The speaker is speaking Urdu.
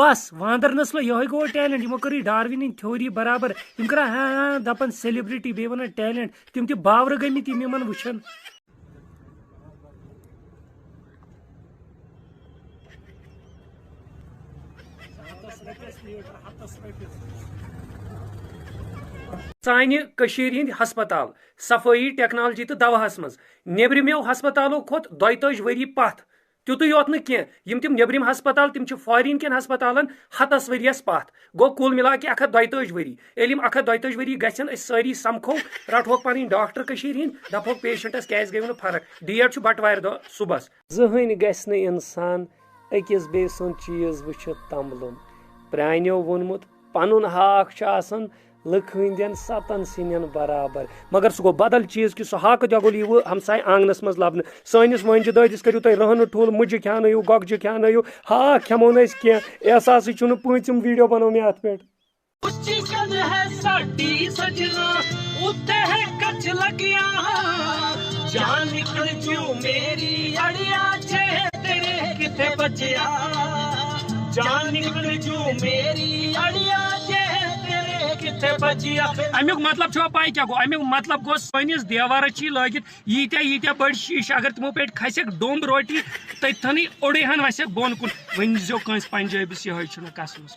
بس واندر نسل یہ گو ٹیلنٹ یمو کر ڈاروین تھیوری برابر یم کر ہاں دپان سیلبرٹی بی ون ٹیلنٹ تم تہ باور گمت یمن وچھن سانہ ہند ہسپتال صفائی ٹیکنالوجی تو دواہس مز نیبرمو ہسپتالوں کھت 42 وری پتھ تیتھے یوت نیم تم نیبرم ہسپتال تم فارین کن ہسپتالن 100 ؤریس پتھ گو کل ملا کے 142 وری یل 142 وری گھن ساری سمکھو رٹوک پن ڈاکٹر ہند دپوک پیشنٹس کیاز گئی فرق ڈیٹ بٹوار دہ صبح زہن گھس انسان اکس بی سن چیز وچھت تمبلن پرانیو وونمت پن ہاک لکھ ہندین 7 سنین برابر مگر سہ گو بدل چیز کہ سہ ہاک جگل یہ ہمسائے آنگنس مز لبن سانس مانجہ دادس کرو تھی رہن ٹھول مجھے کھانو گۄگجہِ کھانو ہاک کھمو نا کی احساس پوٗنٛژِم ویڈیو بنو مےٚ اتھ پٮ۪ٹھ امیک مطلب چھو پائی کیا گو امیک مطلب گو سنس دیوارس چھ لگت یتیا بڑ شیش اگر تمو پہ کھسک ڈومب روٹی تتھن اوڑے ہن وسک بون کن ون زو کنس پنجابس یہ کسمس